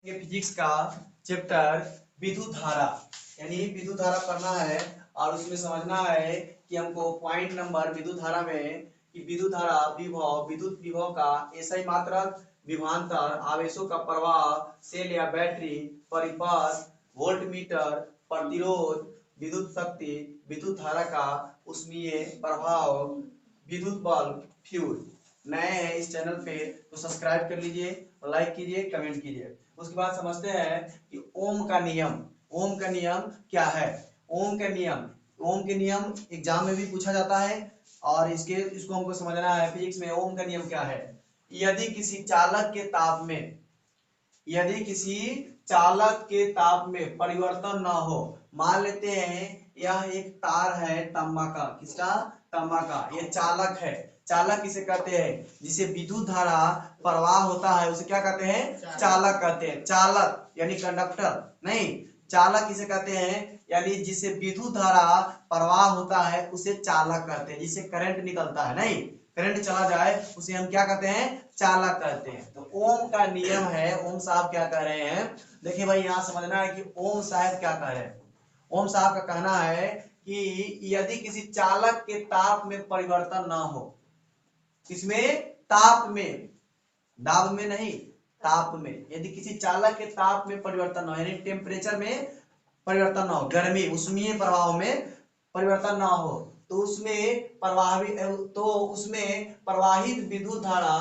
के फिजिक्स का चैप्टर विद्युत धारा यानी विद्युत धारा पढ़ना है और उसमें समझना है कि हमको पॉइंट नंबर विद्युत धारा में कि विद्युत धारा विभव विद्युत विभव का एसआई मात्रक विभवांतर आवेशों का प्रवाह सेल या बैटरी परिपथ वोल्टमीटर प्रतिरोध विद्युत शक्ति विद्युत धारा का ऊष्मीय प्रभाव विद्युत बल्ब फ्यूज नए हैं इस चैनल पे तो सब्सक्राइब कर लीजिए, लाइक कीजिए, कमेंट कीजिए। उसके बाद समझते हैं कि ओम का नियम। ओम का नियम क्या है? ओम का नियम, ओम के नियम एग्जाम में भी पूछा जाता है और इसको हमको समझना है फिजिक्स में। ओम का नियम क्या है? यदि किसी चालक के ताप में परिवर्तन ना हो, मान लेते हैं यह एक तार है तांबा का, किसका? तांबा का। यह चालक है। चालक किसे कहते हैं? जिसे विद्युत धारा प्रवाह होता है उसे क्या कहते हैं? चालक कहते हैं। चालक यानी कंडक्टर नहीं, चालक किसे कहते हैं? यानी जिसे विद्युत धारा प्रवाह होता है उसे चालक कहते हैं। जिसे करंट निकलता है, नहीं करंट चला जाए उसे हम क्या कहते हैं? चालक कहते हैं। तो ओम का नियम है। ओम साहब क्या कह रहे हैं? देखिए भाई, यहाँ समझना है कि ओम साहब क्या कह रहे हैं। ओम साहब का कहना है कि यदि किसी चालक के ताप में परिवर्तन ना हो, किसमें? ताप में, दाब में नहीं, ताप में। यदि किसी चालक के ताप में परिवर्तन ना हो यानी टेम्परेचर में परिवर्तन ना हो, गर्मी ऊष्मीय प्रभाव में परिवर्तन ना हो, तो उसमें प्रवाहित विद्युत धारा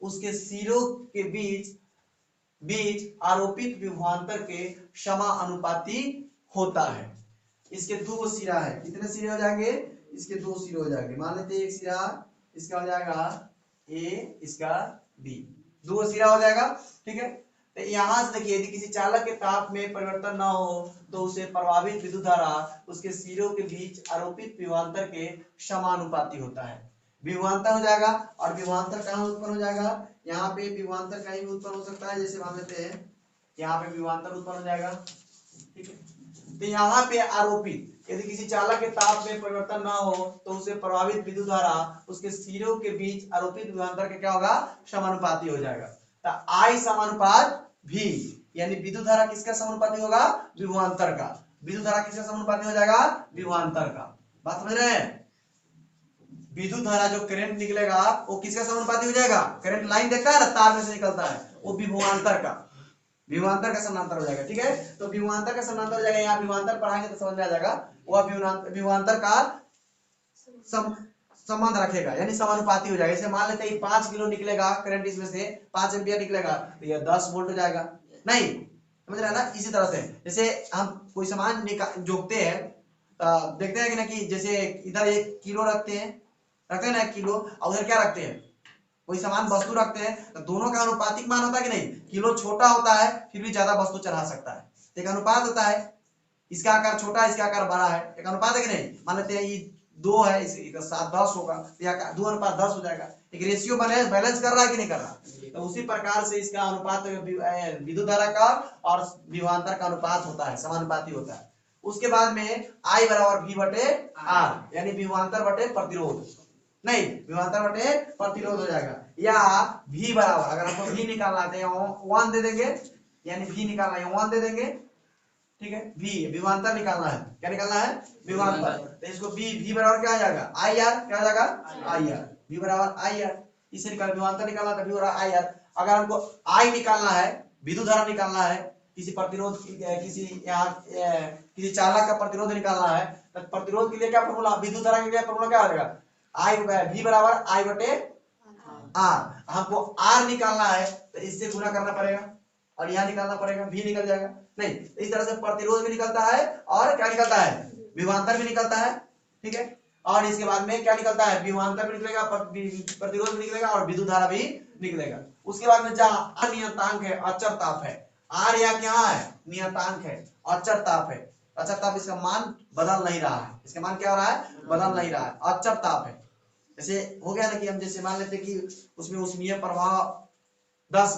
उसके सिरों के बीच आरोपित विभवांतर के समानुपाती होता है। इसके दो सिरा है। कितने सिरे हो जाएंगे? इसके दो सिरे हो जाएंगे। मान लेते हैं एक सिरा इसका हो जाएगा ए, इसका बी, दो सिरा हो जाएगा। ठीक है, तो यहां से देखिए, यदि किसी चालक के ताप में परिवर्तन ना हो तो उसे प्रभावित विद्युत धारा उसके सिरों के बीच आरोपित विभवांतर के समानुपाती होता है। विभवांतर हो जाएगा, और विभवांतर कहाँ उत्पन्न हो जाएगा? यहाँ पे विभवांतर कहीं भी उत्पन्न हो सकता है। जैसे मान लेते हैं यहाँ पे विभवांतर उत्पन्न हो जाएगा। ठीक है, तो यहाँ पे आरोपित, यदि किसी चालक के ताप में परिवर्तन ना हो तो उसे प्रभावित विद्युत धारा उसके सिरों के बीच आरोपित विभवांतर के क्या होगा? समानुपाती हो जाएगा। तो I समानुपात V, यानी विद्युत धारा किसका समानुपाती होगा? विभवांतर का। विद्युत धारा किसका समानुपाती हो जाएगा? विभवांतर का। बात समझ रहे हैं? विद्युत धारा जो करंट निकलेगा वो किसका समानुपाती हो जाएगा? करंट लाइन देखा है ना, तार में से निकलता है, वो विभवांतर का, विभवांतर का समानांतर हो जाएगा। ठीक है, तो विभवांतर का समानांतर हो जाएगा। यहाँ विभवांतर पढ़ाएंगे तो समझ में आ जाएगा। वह विभवांतर का संबंध रखेगा यानी समानुपाती हो जाएगा। जैसे मान लेते हैं 5 किलो निकलेगा करंट, इसमें से 5 एम्पियर निकलेगा तो यह 10 वोल्ट हो जाएगा। नहीं समझ रहे हैं ना? इसी तरह से जैसे हम कोई सामान जोखते हैं, देखते हैं कि ना, कि जैसे इधर 1 किलो रखते हैं ना 1 किलो, और उधर क्या रखते हैं? कोई सामान वस्तु रखते हैं, तो दोनों का अनुपातिक मान होता है कि नहीं? किलो छोटा होता है फिर भी ज्यादा वस्तु चढ़ा सकता है, एक अनुपात होता है। इसका आकार छोटा है, इसका आकार बड़ा है, एक अनुपात है कि नहीं? मान लेते हैं ये 2 है, इसका 7 10 होगा, तो 2 अनुपात 10 हो जाएगा। एक रेशियो बैलेंस कर रहा है कि नहीं कर रहा? तो उसी प्रकार से इसका अनुपात विद्युत धारा का और विभवांतर का अनुपात होता है, समानुपाती होता है। उसके बाद में I बराबर V बटे R, यानी विभवांतर बटे प्रतिरोध, नहीं विभवांतर बटे प्रतिरोध हो जाएगा। या V बराबर, अगर आपको V निकालना है तो 1 दे देंगे, यानी V निकालना है 1 दे देंगे। ठीक है, V विभवांतर निकालना है। क्या निकालना है? विभवांतर। तो इसको V बराबर क्या आ जाएगा? IR, क्या आ जाएगा? IR, V बराबर IR। इसे निकाल, विभवांतर निकालना था, V बराबर IR। अगर हमको I निकालना है, विद्युत धारा निकालना है, किसी प्रतिरोध किसी चालक का प्रतिरोध निकालना है, तो प्रतिरोध के लिए क्या फॉर्मूला? विद्युत धारा के लिए फॉर्मूला क्या आ जाएगा? V बराबर I बटे R। हमको R निकालना है तो इससे गुणा करना पड़ेगा, और यहाँ निकालना पड़ेगा, V निकल जाएगा। नहीं, इस तरह से प्रतिरोध भी निकलता है और क्या निकलता है? विभवांतर भी निकलता है। ठीक है, और इसके बाद में क्या निकलता है? विभवांतर भी निकलेगा, प्रतिरोध भी निकलेगा और विद्युत धारा भी निकलेगा। उसके बाद में जहाँ अनियतांक है, अचर ताप है, आर या क्या है? नियतांक है, अचर ताप है। अचर ताप, इसका मान बदल नहीं रहा है, इसका मान क्या हो रहा है? बदल नहीं रहा है, अचर ताप है। जैसे हो गया ना कि हम जैसे मान लेते कि उसमें ऊष्मीय प्रभाव 10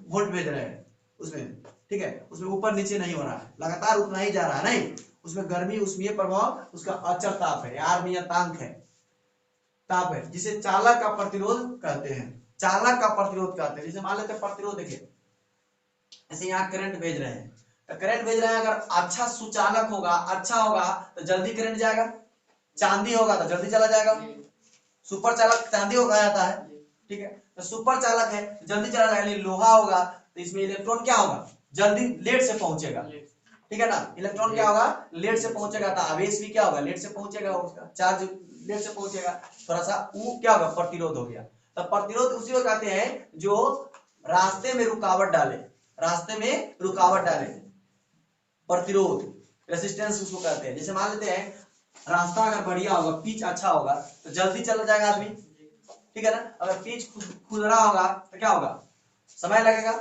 वोल्ट भेज रहे हैं उसमें, ठीक है, उसमें ऊपर नीचे नहीं हो रहा है, लगातार उतना ही जा रहा है, नहीं उसमें गर्मी ऊष्मीय प्रभाव उसका अचर ताप है, यार नियतांक है, ताप है, जिसे चालक का प्रतिरोध कहते हैं। चालक का प्रतिरोध कहते हैं। जैसे मान लेते हैं प्रतिरोध, देखिए जैसे यहाँ करंट भेज रहे हैं, तो करंट भेज रहे हैं, अगर अच्छा सुचालक होगा, अच्छा होगा तो जल्दी करंट जाएगा। चांदी होगा तो जल्दी चला जाएगा। सुपर चालक चांदी हो कहा जाता है, ठीक है। तो सुपर चालक है जल्दी चला जाएगा। लोहा होगा तो इसमें इलेक्ट्रॉन क्या होगा, जल्दी लेट से पहुंचेगा, ठीक है ना। इलेक्ट्रॉन क्या होगा, लेट से पहुंचेगा। तो आवेश भी क्या होगा, लेट से पहुंचेगा, उसका चार्ज लेट से पहुंचेगा। थोड़ा सा वो क्या होगा, प्रतिरोध हो गया। तो प्रतिरोध उसी को कहते हैं जो रास्ते में रुकावट डाले, रास्ते में रुकावट डाले, प्रतिरोध, रेसिस्टेंस उसको कहते हैं। जैसे मान लेते हैं रास्ता अगर बढ़िया होगा, पिच अच्छा होगा तो जल्दी चला जाएगा आदमी, ठीक है ना। अगर पिच खुरदरा होगा तो क्या होगा, समय लगेगा,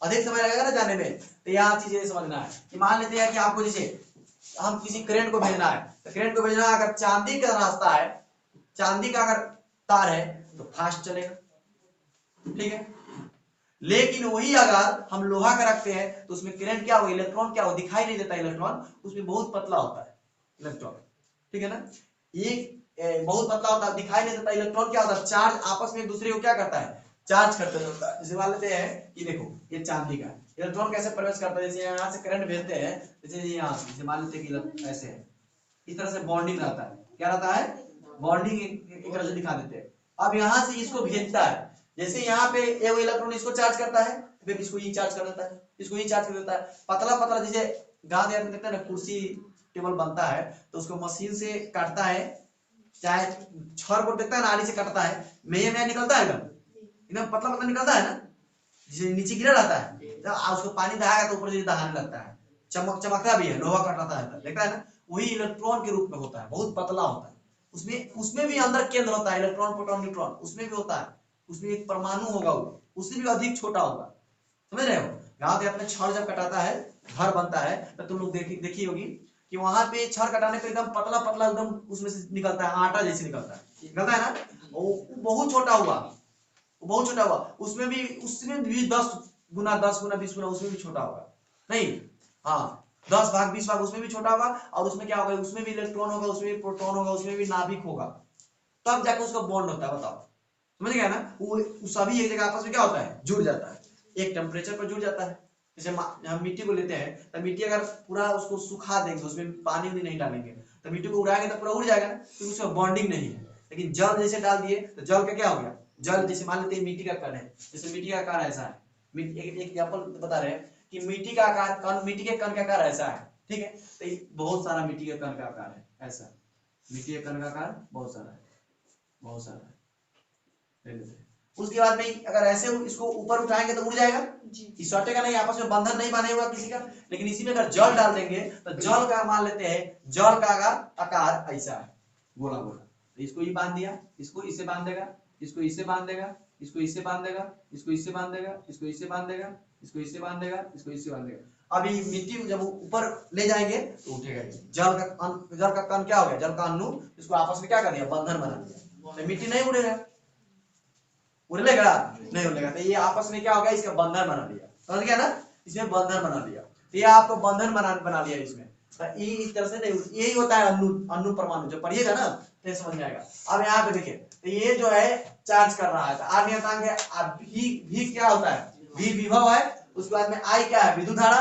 अधिक समय लगेगा ना जाने में। तो यहाँ चीजें समझना है कि मान लेते हैं कि आपको जैसे हम किसी करंट को भेजना है, तो करंट को भेजना है, अगर चांदी का रास्ता है, चांदी का अगर तार है तो फास्ट चलेगा, ठीक है। लेकिन वही अगर हम लोहा का रखते हैं तो उसमें करंट क्या हो, इलेक्ट्रॉन क्या हो, दिखाई नहीं देता इलेक्ट्रॉन, उसमें बहुत पतला होता है इलेक्ट्रॉन, ठीक है ना। एक बहुत पतला होता है, दिखाई नहीं देता। इलेक्ट्रॉन क्या होता है, चार्ज आपस में एक दूसरे को क्या करता है, चार्ज करते रहता है। जैसे मान लेते हैं कि देखो ये चांदी का इलेक्ट्रॉन कैसे प्रवेश करता है, जैसे यहाँ से करंट भेजते हैं, जैसे यहाँ से मान लेते हैं कि ऐसे है, इस तरह से बॉन्डिंग रहता है, क्या रहता है, बॉन्डिंग एक तरह से दिखा देते हैं। अब यहाँ से इसको भेजता है, जैसे यहाँ पे एक इलेक्ट्रॉन इसको चार्ज करता है, फिर इसको ये चार्ज कर देता है, इसको ये चार्ज कर देता है, पतला पतला। जैसे गांव देहात में देखते हैं ना, कुर्सी टेबल बनता है तो उसको मशीन से काटता है, चाहे छड़ को देखता है ना, आरी से काटता है, मेये निकलता है, एकदम पतला पतला निकलता है ना, जिसे नीचे गिरा रहता है, जब उसको पानी दहाएगा तो ऊपर से दहाने लगता है, चमकता भी है, लोहा कटाता है, देखता है ना। वही इलेक्ट्रॉन के रूप में होता है, बहुत पतला होता है। उसमें भी अंदर केंद्र होता है, इलेक्ट्रॉन प्रोटॉन न्यूट्रॉन उसमें भी होता है, उसमें एक परमाणु होगा, वो उससे भी अधिक छोटा होगा, समझ रहे हो। गांव देहात में छड़ जब कटाता है, घर बनता है, तो तुम लोग देखी होगी कि वहां पे छड़ कटाने पे एकदम पतला पतला एकदम उसमें से निकलता है, आटा जैसे निकलता है ना, वो बहुत छोटा हुआ, बहुत छोटा हुआ। उसमें भी 10 गुना 10 गुना 20 गुना उसमें भी छोटा होगा, नहीं, हाँ, 10 भाग 20 भाग उसमें भी छोटा होगा। और उसमें क्या होगा, उसमें भी इलेक्ट्रॉन होगा, उसमें भी प्रोटॉन होगा, उसमें भी नाभिक होगा, तब जाकर उसका बॉन्ड होता है। बताओ, समझ गया ना। वो सभी एक जगह आपस में क्या होता है, जुड़ जाता है, एक टेम्परेचर पर जुड़ जाता है। जैसे हम मिट्टी को लेते हैं, तो मिट्टी अगर पूरा उसको सुखा देंगे, उसमें पानी नहीं डालेंगे, तो मिट्टी को उड़ाएंगे तो पूरा उड़ जाएगा ना, क्योंकि उसका बॉन्डिंग नहीं है। लेकिन जल जैसे डाल दिए तो जल का क्या हो गया, जल जैसे मान लेते हैं मिट्टी का कण है, जैसे मिट्टी का आकार ऐसा है, एक एग्जाम्पल बता रहे हैं कि मिट्टी का आकार कण, मिट्टी के कण का आकार ऐसा है, ठीक है। तो बहुत सारा मिट्टी के कण का आकार है ऐसा, मिट्टी के कण का आकार बहुत सारा है, बहुत सारा है। उसके बाद में अगर ऐसे इसको ऊपर उठाएंगे तो उड़ जाएगा, सटेगा नहीं, आपस में बंधन नहीं बने हुआ किसी का। लेकिन इसी में अगर जल डाल देंगे तो जल का मान लेते हैं, जल का आकार ऐसा है, गोला गोला। तो इसको ये बांध दिया, इसको इससे बांध देगा, इसको इससे बांध देगा, इसको इससे बांध देगा, इसको इससे बांध देगा, इसको इससे बांध देगा, इसको इससे बांध देगा, इसको इससे बांध देगा। अब ये मिट्टी जब ऊपर ले जाएंगे तो उठेगा। जल का कण क्या हो गया, जल का अणु, इसको आपस में क्या कर दिया, बंधन बना दिया, तो मिट्टी नहीं उड़ेगा, उड़ेगा नहीं उड़ेगा। तो ये आपस में क्या हो गया, इसका बंधन बना दिया, समझ गया ना, इसमें बंधन बना दिया। तो ये आपको बंधन बना दिया इसमें। तो ये इस तरह से नहीं, यही होता है अणु परमाणु, जब पढ़िएगा ना तो समझ में आएगा। अब यहाँ पे देखिए, तो ये जो है चार्ज कर रहा है, तो आर नियतांक भी क्या होता है, भी विभव है। उसके बाद में आई क्या है, विद्युत धारा,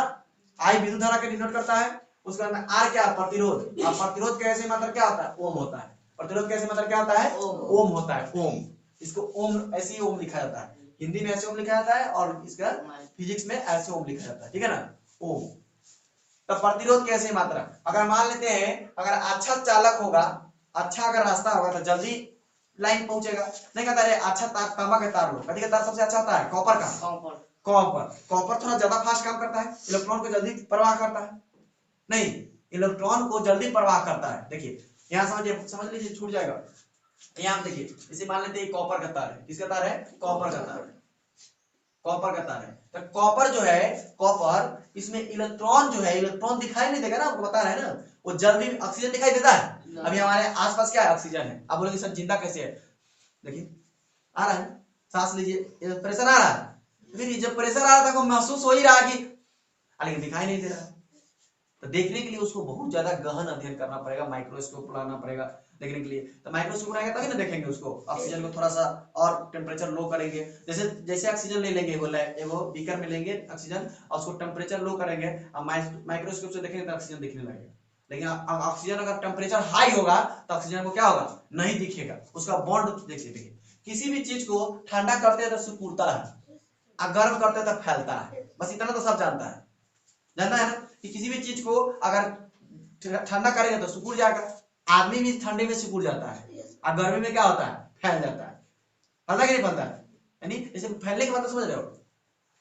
आई विद्युत धारा के डिनोट करता है। उसके बाद में आर क्या है, प्रतिरोध, और प्रतिरोध के ऐसे मतलब क्या होता है, ओम होता है। प्रतिरोध कैसे मतलब क्या होता है, ओम होता है, ओम। इसको ओम, ऐसे ही ओम लिखा जाता है, हिंदी में ऐसे ओम लिखा जाता है, और इसका फिजिक्स में ऐसे ओम लिखा जाता है, ठीक है ना, ओम। तो प्रतिरोध कैसे मात्रा, अगर मान लेते हैं अगर अच्छा चालक होगा, अच्छा अगर रास्ता होगा तो जल्दी लाइन पहुंचेगा। नहीं कहता है अच्छा तांबा का तार लो, कभी का तार सबसे अच्छा होता है कॉपर का, कॉपर थोड़ा ज्यादा फास्ट काम करता है, इलेक्ट्रॉन को जल्दी प्रवाह करता है, नहीं, इलेक्ट्रॉन को जल्दी प्रवाह करता है। देखिए यहाँ समझ लीजिए, छूट जाएगा। यहाँ देखिए, जैसे मान लेते हैं कॉपर का तार है, किसका तार है, कॉपर का तार है, कॉपर का तार है। तो कॉपर जो है, कॉपर, इसमें इलेक्ट्रॉन जो है, इलेक्ट्रॉन दिखाई नहीं देगा ना, आपको बता रहे हैं ना, वो जल्दी ऑक्सीजन दिखाई देता है। अभी हमारे आसपास क्या है, ऑक्सीजन है। आप बोलोगे सर जिंदा कैसे है, देखिए आ रहा है, सांस लीजिए, प्रेशर आ रहा है, फिर जब प्रेशर आ रहा था, महसूस हो ही रहा कि, लेकिन दिखाई नहीं दे रहा। तो देखने के लिए उसको बहुत ज्यादा गहन अध्ययन करना पड़ेगा, माइक्रोस्कोप लाना पड़ेगा देखने के लिए। तो माइक्रोस्कोप रहेगा तभी ना देखेंगे उसको। ऑक्सीजन को थोड़ा सा और टेम्परेचर लो करेंगे, जैसे जैसे ऑक्सीजन ले लेंगे, वो बीकर में लेंगे ऑक्सीजन और उसको टेम्परेचर लो करेंगे, अब माइक्रोस्कोप से देखेंगे तो ऑक्सीजन दिखने लगेगा। लेकिन अब ऑक्सीजन अगर टेम्परेचर हाई होगा तो ऑक्सीजन को क्या होगा, नहीं दिखेगा, उसका बॉन्ड देखिए। किसी भी चीज को ठंडा करते हैं तो सिकुड़ता है, और गर्म करते हैं तो फैलता है, बस इतना तो सब जानता है ना कि किसी भी चीज को अगर ठंडा करेंगे तो सिकुड़ जाएगा। आदमी भी ठंडे में सिकुड़ जाता है और गर्मी में क्या होता है, फैल जाता है। फैलता कि नहीं फैलता है, यानी जैसे फैलने के बाद समझ रहे हो,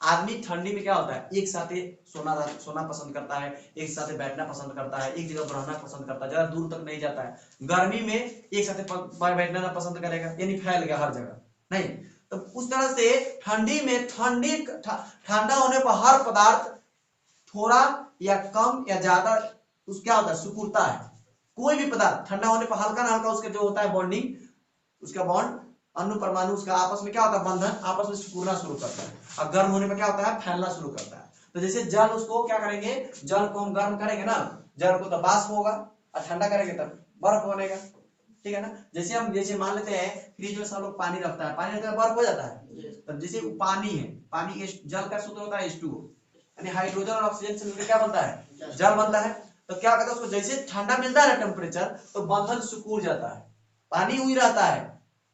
आदमी ठंडी में क्या होता है, एक साथ सोना पसंद करता है, एक साथ बैठना पसंद करता है, एक जगह रहना पसंद करता है, ज्यादा दूर तक नहीं जाता है। गर्मी में एक साथ बैठना पसंद करेगा, यानी फैल गया हर जगह, नहीं। तो उस तरह से ठंडी में ठंडा होने पर हर पदार्थ थोड़ा या कम या ज्यादा उस क्या होता है, सिकुड़ता है। कोई भी पदार्थ ठंडा होने पर हल्का ना हल्का उसका जो होता है बॉन्डिंग, उसका बॉन्ड अणु परमाणु उसका आपस में क्या होता है, बंधन आपस में सिकुड़ना शुरू करता है, और गर्म होने पर क्या होता है, फैलना शुरू करता है। तो जैसे जल, उसको क्या करेंगे, जल को हम गर्म करेंगे ना, जल को तो वाष्प होगा, और ठंडा करेंगे तब बर्फ बनेगा, ठीक है ना। जैसे मान लेते हैं फ्रिज में सब लोग पानी रखता है, पानी रखता है बर्फ हो जाता है। तब जैसे पानी है, पानी जल का सूत्र होता है H2O, यानी हाइड्रोजन और ऑक्सीजन से मिलकर क्या बनता है, जल बनता है। तो क्या कहता है, उसको जैसे ठंडा मिलता है टेम्परेचर तो बंधन सिकुड़ जाता है, पानी हुई रहता है,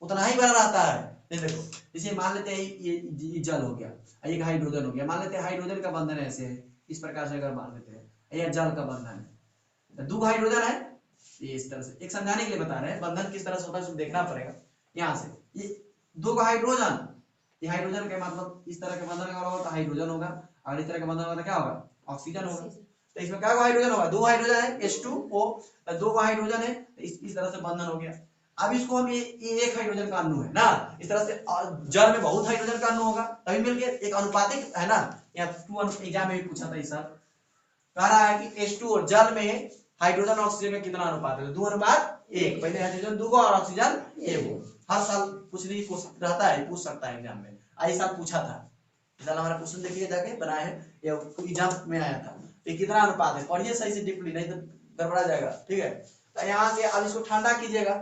उतना ही बना रहता है। ये देखो, जैसे मान लेते हैं ये जल हो गया, एक हाइड्रोजन हो गया, मान लेते हैं हाइड्रोजन का बंधन ऐसे है, इस प्रकार से अगर मान लेते हैं, यह जल का बंधन है, दो हाइड्रोजन है, ये इस तरह से एक समझाने के लिए बता रहे हैं बंधन किस तरह से होता है, देखना पड़ेगा। यहाँ से ये दो हाइड्रोजन, ये हाइड्रोजन के मतलब इस तरह के बंधन अगर होगा तो हाइड्रोजन होगा, और इस तरह का बंधन होगा तो क्या होगा, ऑक्सीजन होगा। तो इसमें क्या हाइड्रोजन होगा, दो हाइड्रोजन है H2O, दो हाइड्रोजन है, इस तरह से बंधन हो गया। अब इसको हम ये एक हाइड्रोजन का अणु है ना, इस तरह से जल में बहुत हाइड्रोजन का अणु होगा तभी मिलके एक अनुपातिक है ना। यहाँ एग्जाम में भी पूछा था इस साल, कह रहा है कि H2O जल में हाइड्रोजन और ऑक्सीजन का कितना अनुपात है, 2:1, पहले हाइड्रोजन 2 और ऑक्सीजन 1। हर साल पूछने की कोशिश रहता है, पूछ सकता है एग्जाम में, आई साल पूछा था, इस साल हमारा क्वेश्चन देखिए जाके बनाए हैं, ये एग्जाम में आया था। तो कितना अनुपात है, पढ़िए सही से डीपली, नहीं तो गड़बड़ा जाएगा, ठीक है। तो यहाँ से अब इसको ठंडा कीजिएगा,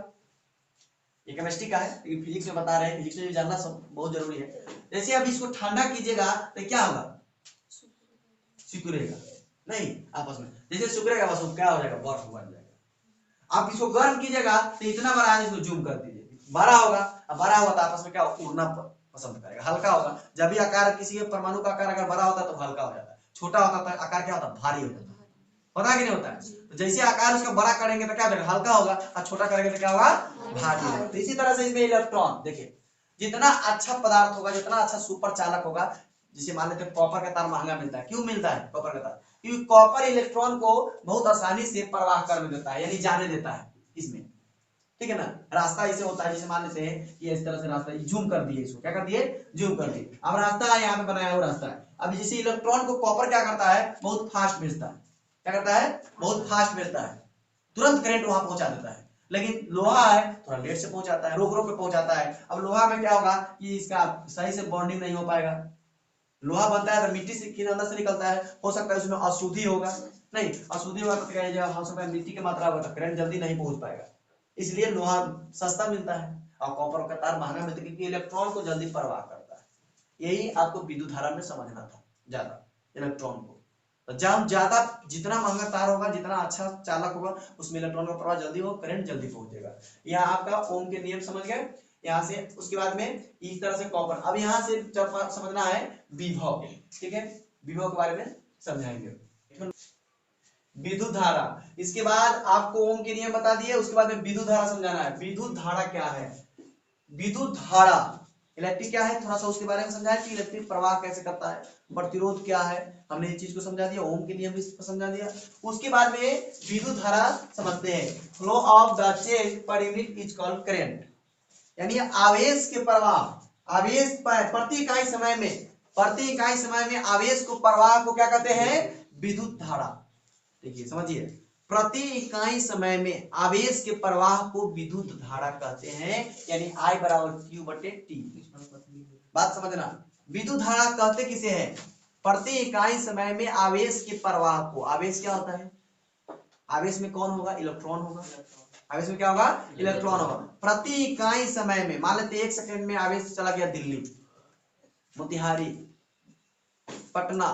ये केमिस्ट्री का है लेकिन फिजिक्स में बता रहे हैं, फिजिक्स में भी जानना सब बहुत जरूरी है। जैसे अब इसको ठंडा कीजिएगा तो क्या होगा, सिकुड़ेगा नहीं आपस में, जैसे सिकुड़ेगा बस क्या हो जाएगा, बर्फ बन जाएगा। आप इसको गर्म कीजिएगा तो इतना बड़ा है, इसको जूम कर दीजिए, बड़ा होगा, अब बड़ा होगा तो आपस में क्या उड़ना पसंद करेगा, हल्का होगा। जब भी आकार किसी के परमाणु का आकार अगर बड़ा होता है तो हल्का हो जाता है, छोटा होता है तो आकार क्या होता है, भारी हो जाता है, पता कि नहीं होता है। तो जैसे आकार उसका बड़ा करेंगे तो क्या होगा, हल्का होगा, और छोटा करेंगे तो क्या होगा, भारी होगा। तो इसी तरह से इसमें इलेक्ट्रॉन देखिए, जितना अच्छा पदार्थ होगा, जितना अच्छा सुपर चालक होगा, जिसे मान लेते हैं कॉपर का तार महंगा मिलता है, क्यों मिलता है कॉपर का तार, क्योंकि कॉपर इलेक्ट्रॉन को बहुत आसानी से प्रवाह करने देता है, यानी जाने देता है इसमें, ठीक है ना। रास्ता ऐसे होता है, जैसे मान लेते हैं ये इस तरह से रास्ता, जूम कर दिए इसको, क्या कर दिए, जूम कर दिए। अब रास्ता है, यहाँ पे बनाया हुआ रास्ता है। अब जैसे इलेक्ट्रॉन को कॉपर क्या करता है, बहुत फास्ट भेजता है, क्या करता है, बहुत फास्ट भेजता है, तुरंत करंट वहां पहुंचा देता है। लेकिन लोहा है थोड़ा लेट से पहुंचाता है, रोक रोक के पहुंचाता है। अब लोहा में क्या होगा कि इसका सही से बॉन्डिंग नहीं हो पाएगा, लोहा बनता है तो मिट्टी से के अंदर से निकलता है, हो सकता है उसमें अशुद्धि होगा, नहीं अशुद्धि होगा तो क्या है, हो सकता है मिट्टी की मात्रा होगा तो करंट जल्दी नहीं पहुंच पाएगा, इसलिए लोहा सस्ता मिलता है और कॉपर का तार महंगा मिलता है, क्योंकि इलेक्ट्रॉन को जल्दी प्रवाह करता है। यही आपको विद्युत धारा में समझना था, ज्यादा इलेक्ट्रॉन को, तो जब ज्यादा जितना महंगा तार होगा, जितना अच्छा चालक होगा, उसमें इलेक्ट्रॉन का प्रवाह जल्दी होगा, करंट जल्दी पहुंचेगा। यहाँ आपका ओम के नियम समझ गए, यहाँ से उसके बाद में इस तरह से कॉपर। अब यहाँ से जब समझना है विभव, ठीक है, विभव के बारे में समझाएंगे, विद्युत धारा। इसके बाद आपको ओम के नियम बता दिए, उसके बाद में विद्युत धारा समझाना है। विद्युत धारा क्या है, विद्युत धारा इलेक्ट्रिक क्या है, थोड़ा सा उसके बारे में समझाया कि इलेक्ट्रिक प्रवाह कैसे करता है, प्रतिरोध क्या है, हमने इस चीज को समझा दिया, ओम के नियम भी समझा दिया। उसके बाद में विद्युत धारा समझते हैं, flow of the change per unit is called current, यानी आवेश के प्रवाह, आवेश प्रति इकाई समय में आवेश को प्रवाह को क्या कहते हैं, विद्युत धारा। देखिए समझिए, प्रति इकाई समय में आवेश के प्रवाह को विद्युत धारा कहते हैं, यानी I = Q/T। बात समझना, विद्युत धारा कहते किसे हैं, प्रति इकाई समय में आवेश के प्रवाह को, आवेश क्या होता है, आवेश में कौन होगा? इलेक्ट्रॉन होगा। आवेश में क्या होगा? इलेक्ट्रॉन होगा। प्रति इकाई समय में मान लेते 1 सेकंड में आवेश चला गया दिल्ली, मोतिहारी, पटना,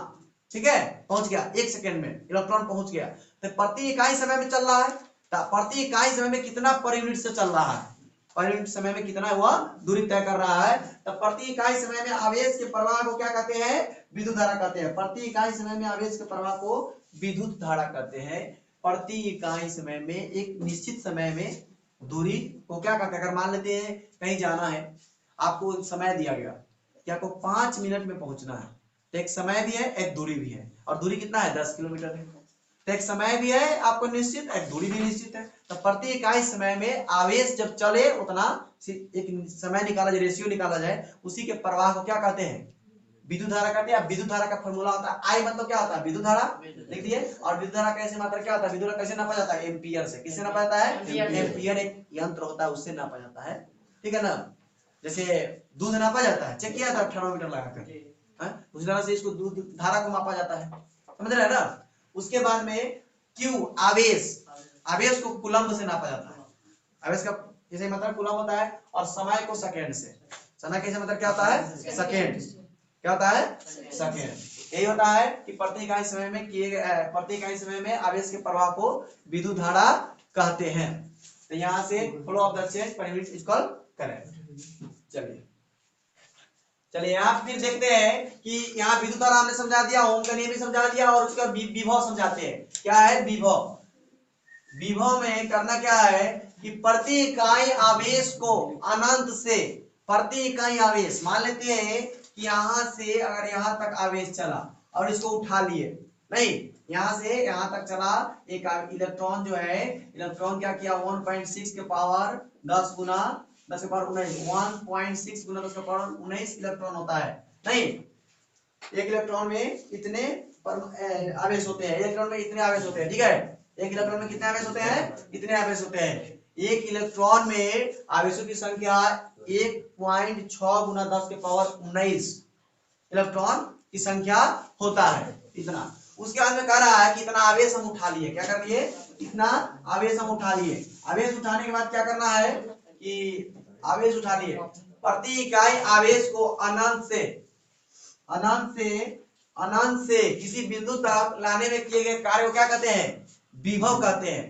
ठीक है, पहुंच गया 1 सेकंड में इलेक्ट्रॉन पहुंच गया। तो प्रति इकाई समय में चल रहा है, तो प्रति इकाई समय में कितना पर यूनिट से चल रहा है? पर यूनिट समय में कितना हुआ दूरी तय कर रहा है। तो प्रति इकाई समय में आवेश के प्रवाह को क्या कहते हैं? विद्युत धारा कहते हैं। प्रति इकाई समय में आवेश के प्रवाह को विद्युत धारा कहते हैं। प्रति इकाई समय में एक निश्चित समय में दूरी को क्या कहते हैं? अगर मान लेते हैं कहीं जाना है, आपको समय दिया गया कि आपको 5 मिनट में पहुंचना है, तो एक समय भी है, एक दूरी भी है, और दूरी कितना है? 10 किलोमीटर है। तो एक समय भी है आपको निश्चित, एक दूरी भी निश्चित है। तो प्रति इकाई समय में आवेश जब चले उतना एक समय निकाला जाए, रेशियो निकाला जाए, उसी के प्रवाह को क्या कहते हैं? विद्युत धारा कहते हैं। विद्युत धारा का फॉर्मूला होता है आई, मतलब क्या होता है? विद्युत धारा, लिख दिए। और विद्युत धारा कैसे मात्रा क्या होता है? विद्युत धारा कैसे नापा जाता है? एम्पियर से। किससे नापा जाता है? एम्पियर एक यंत्र होता है, उससे नापा जाता है, ठीक है ना। जैसे दूध नापा जाता है, चेक किया था थर्मोमीटर लगाकर, उसी तरह से इसको दूध धारा को मापा जाता है, समझ रहे हैं ना। उसके बाद में क्यू आवेश, आवेश को कूलम्ब से नापा जाता है। आवेश का जैसे मतलब कूलम्ब होता है, और समय को सेकंड से। समय कैसे मतलब क्या होता है? सेकंड। क्या होता है? सेकंड। यही होता है कि प्रति इकाई समय में किए गए, प्रति इकाई समय में आवेश के प्रवाह को विद्युत धारा कहते हैं। तो यहाँ से flow of the change per unit equal करें। चलिए आप फिर देखते हैं कि यहाँ विद्युत धारा हमने समझा दिया, ओम का नियम भी समझा दिया, और उसका विभव समझाते हैं। क्या है विभव? विभव में करना क्या है कि प्रति इकाई आवेश को अनंत से, प्रति इकाई आवेश मान लेते हैं कि यहाँ से अगर यहाँ तक आवेश चला और इसको उठा लिए, नहीं, यहाँ से यहाँ तक चला एक इलेक्ट्रॉन जो है, इलेक्ट्रॉन क्या किया? 1.6 के पावर 10 गुना 10 के पावर 19, 1.6 गुना 10 के पावर 19 इलेक्ट्रॉन होता है। नहीं, एक इलेक्ट्रॉन में इतने आवेश होते हैं, इलेक्ट्रॉन में इतने आवेश होते हैं, ठीक है। एक इलेक्ट्रॉन में कितने आवेश होते हैं? इतने आवेश होते हैं। एक इलेक्ट्रॉन में आवेशों की संख्या 1.6 गुना 10 के पावर 19 इलेक्ट्रॉन की संख्या होता है, इतना। उसके बाद में कह रहा है कि इतना आवेश हम उठा लिए। क्या कर लिए? इतना आवेश हम उठा लिए। आवेश उठाने के बाद क्या करना है कि आवेश उठा लिए, प्रति इकाई आवेश को अनंत से किसी बिंदु तक लाने में किए गए कार्य को क्या कहते हैं? विभव कहते हैं।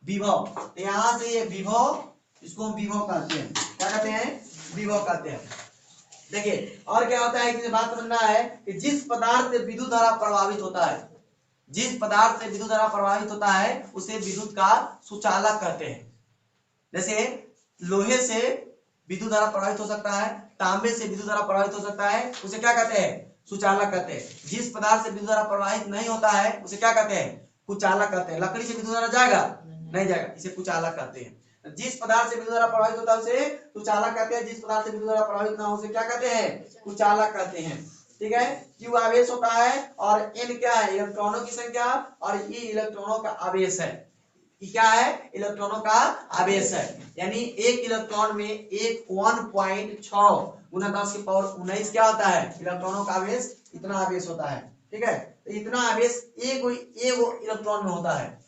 विभव। तो यहाँ से ये विभव, इसको हम विभव कहते हैं। क्या कहते हैं? विभव कहते हैं। देखिए और क्या होता है कि बात समझना है कि जिस पदार्थ से विद्युत धारा प्रभावित होता है, जिस पदार्थ से विद्युत धारा प्रभावित होता है उसे विद्युत का सुचालक कहते हैं। जैसे लोहे से विद्युत धारा प्रभावित हो सकता है, तांबे से विद्युत धारा प्रभावित हो सकता है, उसे क्या कहते हैं? सुचालक कहते हैं। जिस पदार्थ से विद्युत धारा प्रवाहित नहीं होता है उसे क्या कहते हैं? कुचालक कहते हैं। लकड़ी से विद्युत धारा जाएगा? नहीं जाएगा, इसे कुचालक कहते हैं। जिस पदार्थ से विद्युत धारा प्रभावित होता है उसे सुचालक कहते हैं, जिस पदार्थ से विद्युत धारा प्रभावित ना हो उसे क्या कहते हैं? कुचालक कहते हैं, ठीक है। क्यू आवेश होता है, और एन क्या है? इलेक्ट्रॉनों की संख्या, और ई इलेक्ट्रॉनों का आवेश है। क्या है? इलेक्ट्रॉनों का आवेश है। यानी एक इलेक्ट्रॉन में 1.6 गुना 10 के पावर 19 क्या होता है? इलेक्ट्रॉनों का आवेश, इतना आवेश होता है, ठीक है। तो इतना आवेश एक इलेक्ट्रॉन में होता है।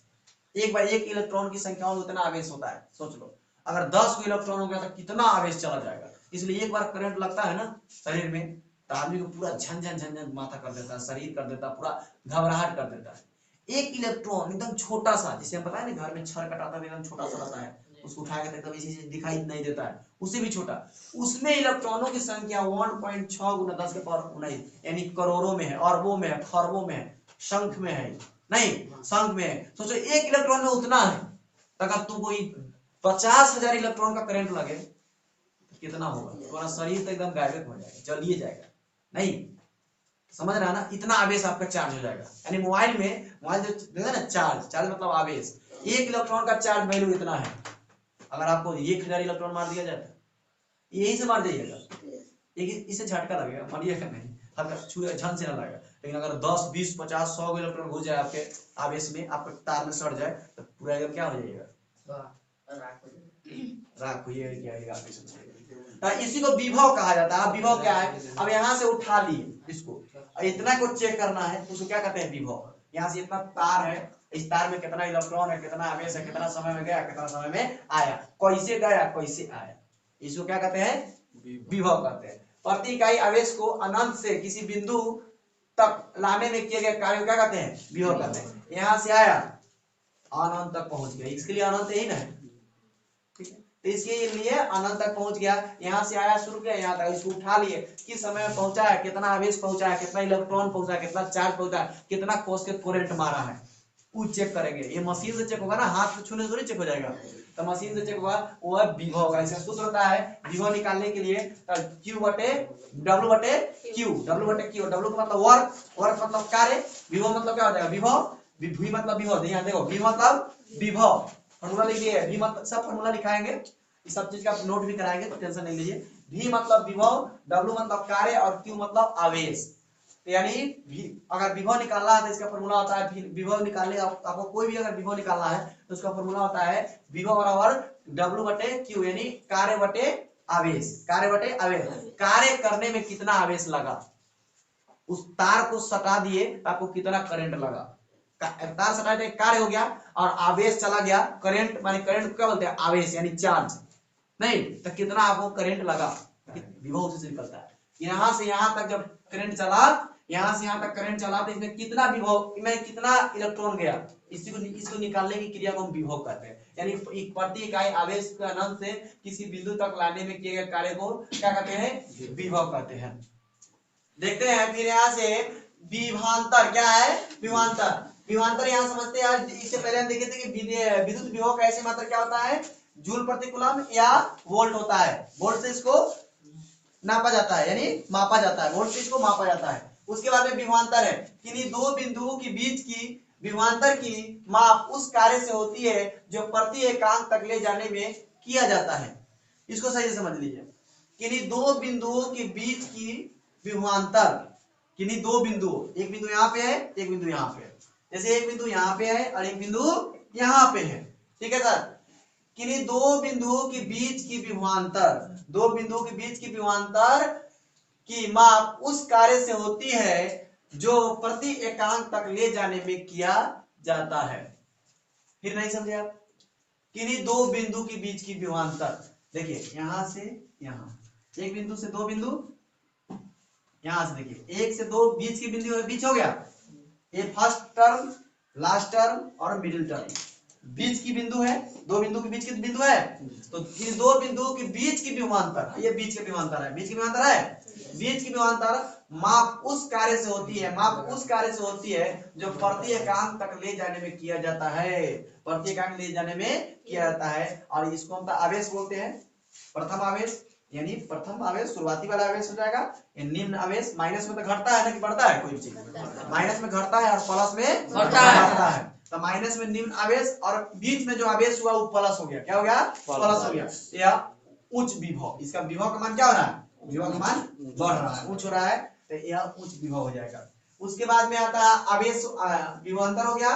एक बार एक इलेक्ट्रॉन की संख्या में उतना आवेश होता है। सोच लो अगर 10 को इलेक्ट्रॉन हो गया तो कितना आवेश चला जाएगा। इसलिए एक बार करंट लगता है ना शरीर में, तो आदमी को पूरा झन माथा कर देता है, शरीर कर देता है, पूरा घबराहट कर देता है। एक इलेक्ट्रॉन एकदम छोटा सा, जिसे हम पता है ना घर में छड़ कटाता है, एकदम छोटा सा रहता है, उसको उठाया करते कभी चीज दिखाई नहीं देता है, उससे भी छोटा, उसमें इलेक्ट्रॉनों की संख्या 1.6 गुना 10 के पावर 19 यानी करोड़ों में है, अरबों में है, खरबों में है, शंख में है, नहीं शंख में है। सोचो एक इलेक्ट्रॉन में उतना है, अगर तुम कोई 50,000 इलेक्ट्रॉन का करंट लगे तो कितना होगा? तुम्हारा शरीर तो एकदम गायब हो जाएगा, जलिए जाएगा, नहीं समझ रहा है ना। इतना आवेश आपका चार्ज हो जाएगा। यानी मोबाइल जो देखा ना चार्ज मतलब आवेश, एक इलेक्ट्रॉन का चार्ज वैल्यू इतना है। अगर आपको 1000 इलेक्ट्रॉन मार दिया जाए यही से मार जाइएगा, इससे झटका लगेगा, मारिएगा नहीं, हल्का झन से ना लगेगा। लेकिन अगर 10, 20, 50, 100 इलेक्ट्रॉन घुस जाए आपके आवेश में, आपके तार में सड़ जाए तो पूरा एकदम क्या हो जाएगा? राख हो जाएगा। इसी को विभव कहा जाता है। विभव क्या है? अब यहाँ से उठा लिए इसको, इतना को चेक करना है, उसको क्या कहते हैं? विभव। यहाँ से इतना तार है, इस तार में कितना इलेक्ट्रॉन है, कितना आवेश है, कितना समय में गया, कितना समय में आया, कैसे गया कैसे आया, इसको क्या कहते हैं, विभव कहते हैं। प्रति इकाई आवेश को अनंत से किसी बिंदु तक लाने में किए गए कार्य को क्या कहते हैं, विभव कहते हैं। यहाँ से आया अनंत तक पहुंच गया, इसके लिए अनंत यही ना है, ठीक है, तो इसके लिए अनंत तक पहुंच गया। यहाँ से आया शुरू किया यहाँ तक, इसको उठा लिए, किस समय में पहुंचा है, कितना आवेश पहुंचा है, कितना इलेक्ट्रॉन पहुंचा है, कितना चार्ज पहुंचा है, कितना कोस के करंट मारा है, वो चेक करेंगे। ये मशीन से चेक होगा ना, हाथ से छूने से थोड़ी चेक हो जाएगा, तो मशीन से चेक होगा, वो विभव होगा। इसका सूत्र होता है विभव निकालने के लिए Q बटे W बटे Q, W बटे Q, W का मतलब वर्क, वर्क मतलब कार्य, विभव मतलब क्या हो जाएगा, विभव, V मतलब विभव, यहाँ देखो V मतलब विभव, फॉर्मूला लिखिए, V मतलब सब फॉर्मूला लिखाएंगे, इस सब चीज का नोट भी कराएंगे, तो टेंशन नहीं लीजिए। V मतलब विभव, W मतलब कार्य और Q मतलब आवेश। तो यानी अगर विभव निकालना है तो इसका फॉर्मूला होता है, विभव निकालने आपको कोई भी अगर विभव निकालना है तो उसका फॉर्मूला होता है विभव बराबर W बटे Q, यानी कार्य बटे आवेश, कार्य बटे आवेश। कार्य करने में कितना आवेश लगा, उस तार को सटा दिए तो आपको कितना करंट लगा, तार सटा दिए कार्य हो गया, और आवेश चला गया, करंट माने करंट क्या बोलते हैं, आवेश यानी चार्ज, नहीं तो कितना आपको करंट लगा, विभव से निकलता है। यहाँ से यहाँ तक जब करंट चला, यहाँ से यहाँ तक करंट चला तो इसमें कितना विभव में कितना इलेक्ट्रॉन गया, इसको निकालने की क्रिया को हम विभव कहते हैं। यानी प्रति इकाई आवेश के अनंत से किसी बिंदु तक लाने में किए गए कार्य को क्या कहते हैं, विभव कहते हैं। देखते हैं फिर यहाँ से विभवांतर क्या है, विभवांतर, विभवांतर यहाँ समझते हैं यार। इससे पहले हम देखे थे कि विद्युत विभव का ऐसे मात्रा क्या होता है, जूल प्रति कूलम या वोल्ट होता है, वोल्ट से इसको नापा जाता है, यानी मापा जाता है, वोल्ट से इसको मापा जाता है। उसके बाद में विभवांतर है, किन्हीं दो बिंदुओं के बीच की विभवांतर की माप उस कार्य से होती है जो प्रति एकांक तक ले जाने में किया जाता है। इसको सही से समझ लीजिए, किन्हीं दो बिंदुओं के बीच की विभवांतर, किन्हीं दो बिंदुओं, एक बिंदु यहाँ पे है, एक बिंदु यहाँ पे है, जैसे एक बिंदु यहाँ पे है और एक बिंदु यहाँ पे है, ठीक है सर। किन्हीं दो बिंदुओं के बीच की विभवांतर, दो बिंदुओं के बीच की विभवांतर की माप उस कार्य से होती है जो प्रति एकांक तक ले जाने में किया जाता है। फिर नहीं समझे आप, किन्हीं दो बिंदु के बीच की विभवांतर, देखिए यहां से यहां, एक बिंदु से दो बिंदु, यहां से देखिए एक से दो बीच की बिंदु बीच हो गया, ये फर्स्ट टर्म, लास्ट टर्म और मिडिल टर्म, बीच की बिंदु है, दो बिंदु के बीच की बिंदु है, तो इन दो बिंदुओं के बीच की विभवांतर, ये बीच के विभवांतर है, बीच की विभवांतर है, बीच की विभवांतर माप उस कार्य से होती है, माप उस कार्य से होती है जो प्रति एकांक तक ले जाने में किया जाता है, प्रति एकांक ले जाने में किया जाता है। और इसको हम आवेश बोलते हैं, प्रथम आवेश, यानी प्रथम आवेश शुरुआती वाला आवेश हो जाएगा, निम्न आवेश, माइनस में तो घटता है ना कि बढ़ता है, कोई चीज माइनस में घटता है और प्लस में बढ़ता है, तो माइनस में निम्न आवेश और बीच में जो आवेश हुआ वो प्लस हो गया, क्या हो गया, प्लस हो गया, या उच्च विभव, इसका विभव का मान क्या हो रहा है, विभव का मान बढ़ रहा है, उच्च हो रहा है, तो यह उच्च विभव हो जाएगा। उसके बाद में आता है आवेश, विभवांतर हो गया।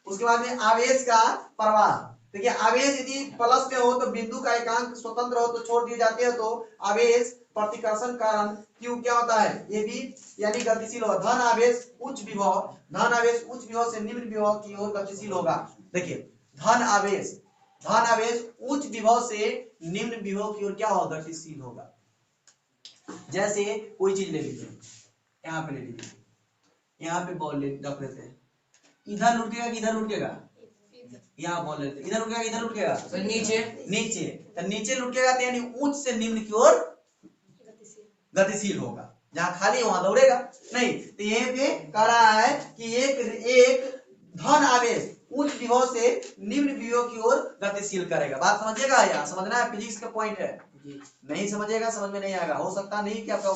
उसके बाद में आवेश का प्रवाह, देखिए आवेश यदि प्लस में हो तो बिंदु का एकांक स्वतंत्र हो तो छोड़ दिए जाते हैं, तो आवेश प्रतिकर्षण कारण क्यू क्या होता है, ये भी यानी गतिशील हो। धन आवेश उच्च विभव, धन आवेश उच्च विभव से निम्न विभव की ओर गतिशील होगा। देखिए धन आवेश उच्च विभव से निम्न विभव की ओर क्या होगा, गतिशील होगा। जैसे कोई चीज ले लीजिए, यहाँ पे ले लीजिए, यहाँ पे बॉल रख लेते हैं, इधर लुढ़केगा कि इधर लुढ़केगा, यहाँ बॉल लेते, इधर लुढ़केगा इधर लुढ़केगा, नीचे नीचे, तो नीचे लुढ़केगा तो यानी उच्च से निम्न की ओर गतिशील होगा, जहां खाली वहां दौड़ेगा नहीं। तो ये पे कह रहा है कि एक धन आवेश उच्च विभव से निम्न विभव की ओर गतिशील करेगा। बात समझिएगा, यार समझना है, फिजिक्स का पॉइंट है, नहीं समझिएगा समझ में नहीं आएगा, हो सकता नहीं कि आपका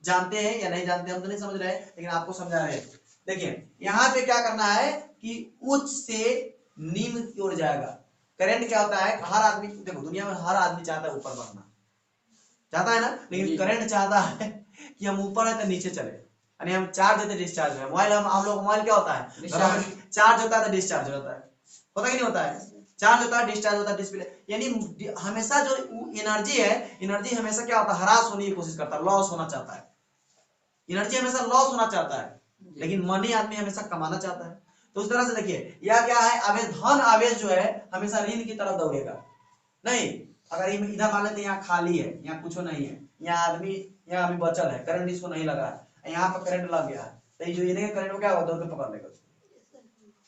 जानते हैं या नहीं जानते, हम तो नहीं समझ रहे, लेकिन आपको समझा रहे हैं। देखिए यहाँ पे क्या करना है कि उच्च से निम्न की ओर जाएगा। करंट क्या होता है, हर आदमी, देखो दुनिया में हर आदमी चाहता है ऊपर बढ़ना, चाहता है ना, लेकिन करंट चाहता है कि हम ऊपर है तो नीचे चले, यानी हम चार्ज होते डिस्चार्ज है। मोबाइल हम लोग मोबाइल क्या होता है, चार्ज होता है तो डिस्चार्ज होता है, होता कि नहीं होता है, चार्ज होता है डिस्चार्ज होता है, डिस्प्ले, यानी हमेशा जो एनर्जी है, एनर्जी हमेशा क्या होता है, हरास होने की कोशिश करता है, लॉस होना चाहता है, एनर्जी हमेशा लॉस होना चाहता है, लेकिन मनी आदमी हमेशा कमाना चाहता है। तो उस तरह से देखिए, यह क्या है, आवेश, धन आवेश जो है हमेशा ऋण की तरफ दौड़ेगा। नहीं, अगर इधर मान लेते यहाँ खाली है, यहाँ कुछ नहीं है, यहाँ आदमी, यहाँ अभी बचल है, करंट इसको नहीं लगा है, यहाँ पर करंट लग गया है, तो ये जो इन्हें करंट क्या होगा, दौड़ के पकड़ लेगा,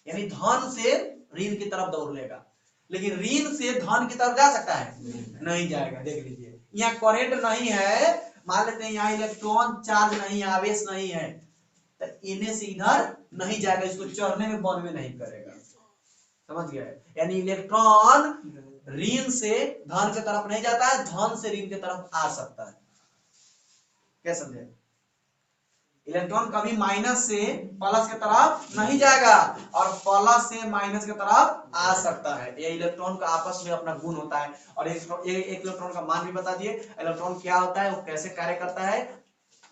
यानी धन से ऋण की तरफ दौड़ लेगा। लेकिन ऋण से धन की तरफ जा सकता है, नहीं जाएगा। देख लीजिए, यहाँ करंट नहीं है, मान लेते हैं यहाँ इलेक्ट्रॉन चार्ज नहीं है, आवेश नहीं है, तो इन्हें से इधर नहीं जाएगा, इसको चढ़ने में बन में नहीं करेगा। समझ गए? यानी इलेक्ट्रॉन ऋण से धन की तरफ नहीं जाता है, धन से ऋण की तरफ आ सकता है। क्या समझे? इलेक्ट्रॉन कभी माइनस से प्लस की तरफ नहीं जाएगा और प्लस से माइनस की तरफ आ सकता है। ये इलेक्ट्रॉन का आपस में अपना गुण होता है। और एक इलेक्ट्रॉन का मान भी बता दिए, इलेक्ट्रॉन क्या होता है, वो कैसे कार्य करता है,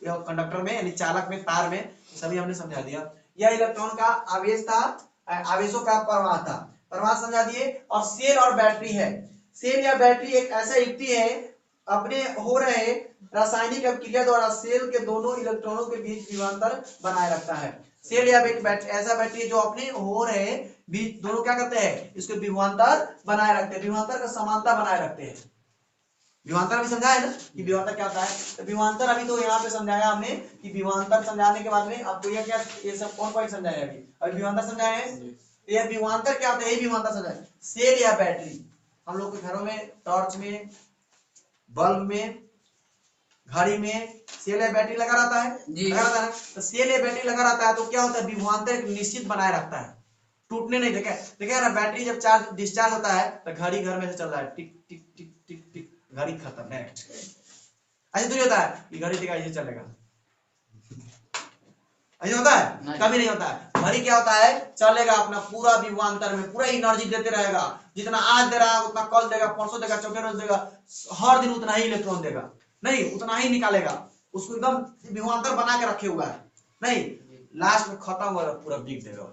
यह कंडक्टर में यानी चालक में, तार में, सभी हमने समझा दिया। यह इलेक्ट्रॉन का आवेश था, आवेशों का प्रवाह था, प्रवाह समझा दिए। और सेल और बैटरी है। सेल या बैटरी एक ऐसा युक्ति है, अपने हो रहे रासायनिक अभिक्रिया द्वारा सेल के दोनों इलेक्ट्रॉनों के बीच विभवांतर बनाए रखता है। सेल या बैटरी ऐसा बैटरी है जो अपने हो रहे बीच दोनों क्या करते हैं, इसको विभवांतर बनाए रखते हैं, विभवांतर का समानता बनाए रखते हैं। विभवांतर अभी समझाया ना कि विभवांतर क्या होता है, तो विभवांतर अभी तो यहाँ पे समझाया हमने कि विभवांतर समझाने के बाद में आपको यह क्या, ये सब कौन पॉइंट समझाया, अभी विभवांतर समझाया है। ये विभवांतर क्या होता है, यही विभवांतर समझाया। सेल या बैटरी, हम लोग के घरों में, टॉर्च में, बल्ब में, घड़ी में सेल या बैटरी लगा रहता है, लगा रहता है। तो सेल या बैटरी लगा रहता है तो क्या होता है, विभवांतर एक निश्चित बनाए रखता है, टूटने नहीं देगा। देखिए ना, बैटरी जब चार्ज डिस्चार्ज होता है तो घड़ी घर में से चल रहा है, टिक टिक टिक टिक टिक, घड़ी खत्म, नेक्स्ट। ऐसे थोड़ी होता है कि घड़ी देखा ऐसे चलेगा, ऐसे होता है, कभी नहीं होता है। घड़ी क्या होता है, चलेगा अपना पूरा विभवांतर में, पूरा एनर्जी देते रहेगा, जितना आज दे रहा है उतना कल देगा, परसों देगा, चौथे रोज देगा, हर दिन उतना ही इलेक्ट्रॉन देगा, नहीं उतना ही निकालेगा, उसको एकदम विभवांतर बना के रखे हुआ है, नहीं लास्ट में खत्म होगा पूरा बिक देगा,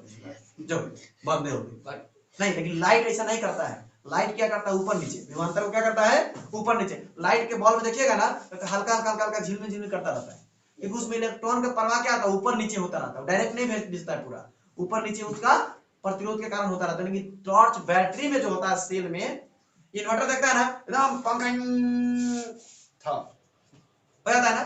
जो बंद होगी। नहीं, लेकिन लाइट ऐसा नहीं करता है। लाइट क्या करता है, ऊपर नीचे, विभवांतर को क्या करता है, ऊपर नीचे। लाइट के बॉल में देखिएगा ना, तो हल्का हल्का हल्का झिलमिल झिलमिल करता रहता है, क्योंकि उसमें इलेक्ट्रॉन का प्रवाह क्या होता है, ऊपर नीचे होता रहता है, डायरेक्ट नहीं भेजता है, पूरा ऊपर नीचे उसका प्रतिरोध के कारण होता रहता है। लेकिन टॉर्च बैटरी में जो होता है, सेल में, इन्वर्टर देखता है ना, एकदम हो जाता है ना,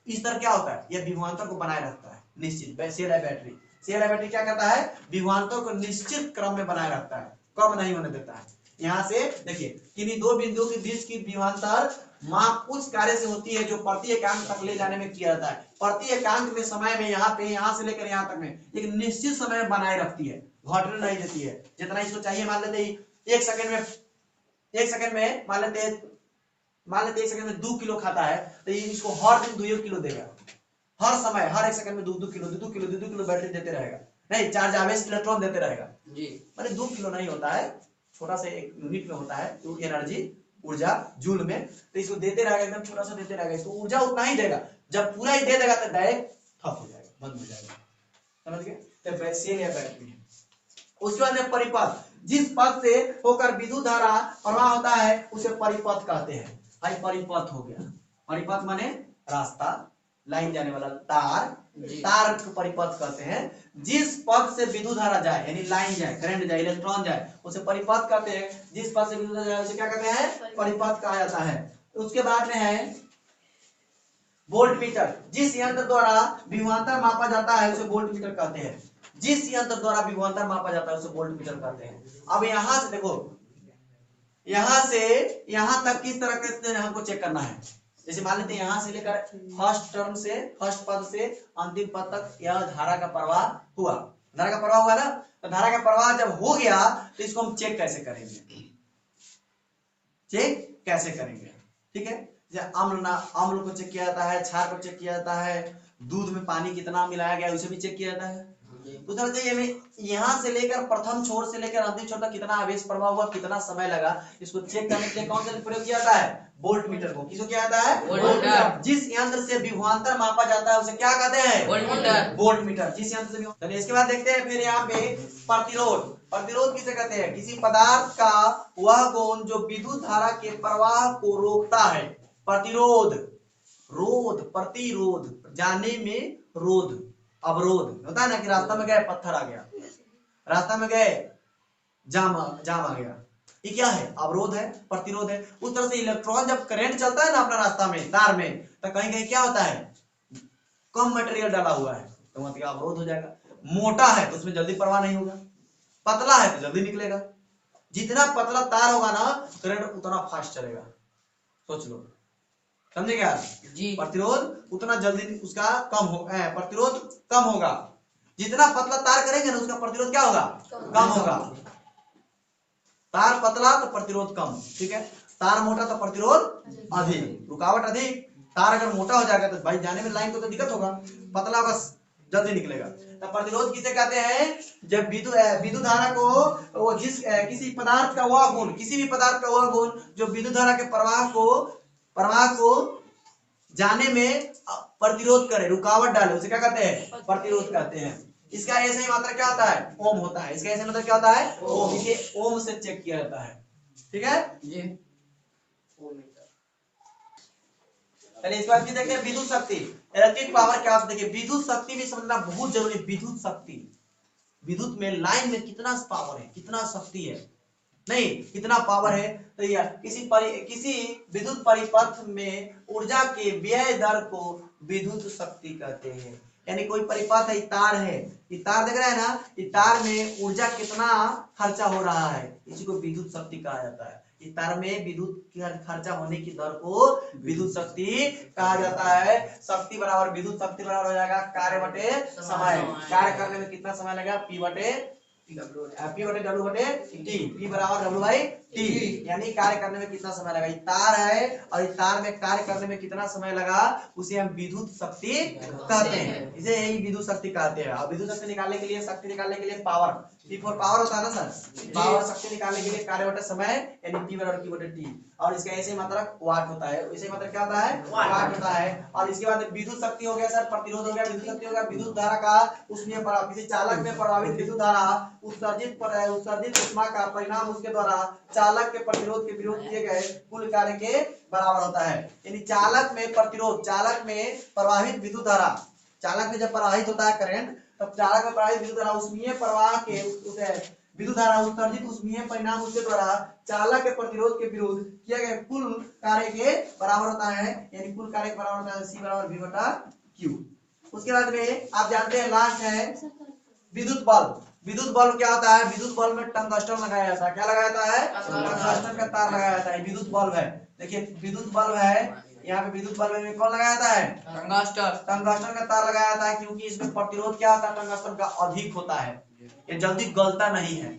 इस तरह क्या होता है, यह विभवांतर को बनाए रखता है निश्चित। सेल या बैटरी, सेल या बैटरी क्या करता है, विभवांतर को निश्चित क्रम में बनाए रखता है, कम नहीं होने देता है। यहाँ से देखिए, किन्हीं दो बिंदुओं के बीच की विभवांतर माप उस कार्य से होती है जो प्रति एकांक तक ले जाने में किया जाता है। प्रति एकांक में समय में यहाँ पे, यहाँ से लेकर यहाँ तक में एक निश्चित समय में बनाए रखती है, घटने नहीं देती है। जितना इसको चाहिए, मान लेते एक सेकंड में मान लेते 1 सेकंड में 2 किलो खाता है, तो ये इसको हर दिन 2 किलो देगा, हर समय, हर 1 सेकंड में 2 किलो बैटरी देते रहेगा, नहीं चार्ज आवेश इलेक्ट्रॉन देते रहेगा जी। माने 2 किलो नहीं होता है, छोटा सा एक यूनिट में होता है, तो एनर्जी, ऊर्जा जूल में, तो इसको देते रहेगा, एकदम छोटा सा देते रहेगा, इसको ऊर्जा उतना ही देगा। जब पूरा ही दे देगा तो डायरेक्ट ठप हो जाएगा, बंद हो जाएगा। समझ गए? तो सेल या बैटरी है। उसके बाद में परिपथ, जिस पथ से होकर विद्युत धारा प्रवाह होता है उसे परिपथ कहते हैं। भाई परिपथ हो गया, परिपथ माने रास्ता, लाइन जाने वाला तार, तार को परिपथ कहते हैं। जिस पथ से विद्युत धारा जाए, यानी लाइन जाए, करंट जाए, इलेक्ट्रॉन जाए, उसे परिपथ कहते हैं। जिस पथ से विद्युत धारा जाए उसे क्या कहते हैं, परिपथ कहा जाता है। उसके बाद में है वोल्ट मीटर, जिस यंत्र द्वारा विभवांतर मापा जाता है उसे वोल्ट मीटर कहते हैं। जिस यंत्र द्वारा विभवांतर मापा जाता है उसे वोल्ट मीटर कहते हैं। अब यहां से देखो, यहां से यहां तक किस तरह के हमको चेक करना है। जैसे मान लेते हैं यहां से लेकर फर्स्ट पद से अंतिम पद तक यह धारा का प्रवाह हुआ, धारा का प्रवाह हुआ ना, तो धारा का प्रवाह जब हो गया तो इसको हम चेक कैसे करेंगे, चेक कैसे करेंगे, ठीक है। अम्ल को चेक किया जाता है, क्षार को चेक किया जाता है, दूध में पानी कितना मिलाया गया उसे भी चेक किया जाता है। उधर से यहाँ से लेकर प्रथम छोर से लेकर अंतिम छोर तक कितना आवेश प्रवाह हुआ, कितना समय लगा, इसको चेक करने के लिए कौन सा प्रयोग किया जाता है, वोल्ट मीटर को। किसको किया जाता है, वोल्ट मीटर। जिस यंत्र से विभवांतर मापा जाता है उसे क्या कहते हैं, वोल्ट मीटर। जिस यंत्र से। चलिए इसके बाद देखते हैं फिर यहाँ पे प्रतिरोध। प्रतिरोध किसे कहते हैं, किसी पदार्थ का वह गुण जो विद्युत धारा के प्रवाह को रोकता है। प्रतिरोध, रोध, प्रतिरोध, जाने में रोध, अवरोध होता है ना, कि रास्ता में गए पत्थर आ गया, रास्ता में गए, जाम आ गया, ये क्या है? अवरोध है, प्रतिरोध है। उस तरह से इलेक्ट्रॉन जब करंट चलता है ना अपना रास्ता में, तार में, तो कहीं कहीं क्या होता है? कम मटेरियल डाला हुआ है तो मतलब अवरोध हो जाएगा। मोटा है तो उसमें जल्दी प्रवाह नहीं होगा, पतला है तो जल्दी निकलेगा। जितना पतला तार होगा ना, करंट उतना फास्ट चलेगा। सोच लो, समझे क्या जी? प्रतिरोध उतना जल्दी उसका कम हो, प्रतिरोध कम होगा। जितना पतला तार करेंगे ना, उसका प्रतिरोध क्या होगा? कम होगा। तार पतला तो प्रतिरोध कम, ठीक है। तार मोटा तो प्रतिरोध अधिक, रुकावट अधिक। तार अगर मोटा हो जाएगा तो भाई जाने में लाइन को तो दिक्कत होगा, पतला बस जल्दी निकलेगा। तो प्रतिरोध किसे कहते हैं? जब विद्युत धारा को वो किसी पदार्थ का वह गुण, किसी भी पदार्थ का वह गुण जो विद्युत धारा के प्रवाह को जाने में प्रतिरोध करे, रुकावट डाले, उसे क्या कहते हैं? प्रतिरोध कहते हैं। इसका ऐसे ही मात्रा क्या होता है? ओम होता है। इसका ऐसे मतलब क्या होता है? ओम। इसे ओम से चेक किया जाता है, ठीक है जी। चलिए इसके बाद देखिए विद्युत शक्ति, इलेक्ट्रिक पावर क्या होता है? देखिए विद्युत शक्ति भी समझना बहुत जरूरी है। विद्युत शक्ति, विद्युत में लाइन में कितना पावर है, कितना शक्ति है, नहीं कितना पावर है। तो यह किसी विद्युत परिपथ में ऊर्जा के व्यय दर को विद्युत शक्ति कहते हैं। यानी कोई परिपथ है, तार है, ये तार देख रहे हैं ना, ये तार में ऊर्जा कितना खर्चा हो रहा है, इसी को विद्युत शक्ति कहा जाता है। इस तार में विद्युत खर्चा होने की दर को विद्युत शक्ति कहा जाता है। शक्ति बराबर विद्युत शक्ति बराबर हो जाएगा कार्य बटे समय। कार्य करने में कितना समय लगेगा? P बटे W बटे T, P बराबर W बाई T। यानी कार्य करने में कितना समय लगा, तार है और इस तार में कार्य करने में कितना समय लगा, उसे हम विद्युत शक्ति कहते हैं। इसे यही विद्युत शक्ति कहते हैं। और विद्युत शक्ति निकालने के लिए, शक्ति निकालने के लिए पावर, P फॉर पावर होता है ना सर, पावर शक्ति निकालने के लिए कार्य बटे समय यानी P बराबर Q बटे T। और इसका ऐसे मात्रक वाट होता है, ऐसे मात्रक क्या होता है? वाट होता है। और इसके बाद विद्युत शक्ति हो गया सर, प्रतिरोध हो गया, विद्युत शक्ति हो गया विद्युत धारा का उसमें किसी चालक में प्रभावित विद्युत धारा उत्सर्जित ऊष्मा का परिणाम उसके द्वारा चालक के प्रतिरोध के विरोध किए गए कुल कार्य के बराबर होता है। यानी चालक में प्रतिरोध, चालक में प्रवाहित विद्युत धारा, चालक में जब प्रवाहित होता है करंट, तब चालक में प्रवाहित विद्युत धारा उसमें प्रवाह के विद्युत धारा उत्सर्जित उसमें परिणाम उसके द्वारा चालक के प्रतिरोध के विरोध किए गए कुल कार्य के बराबर होता है। यानी कुल कार्य के बराबर होता है C बराबर V बटा Q। उसके बाद में आप जानते हैं लास्ट है विद्युत बल्ब। विद्युत बल्ब क्या होता है? विद्युत बल्ब में टंगस्टन लगाया जाता है। क्या लगाया जाता है? टंगस्टन का तार लगाया जाता है। विद्युत बल्ब है, देखिए विद्युत बल्ब है, यहाँ पे विद्युत बल्ब में कौन लगाया जाता है? टंगस्टन का तार लगाया जाता है, क्योंकि इसमें प्रतिरोध क्या होता है? टंगस्टन का अधिक होता है, ये जल्दी गलता नहीं है,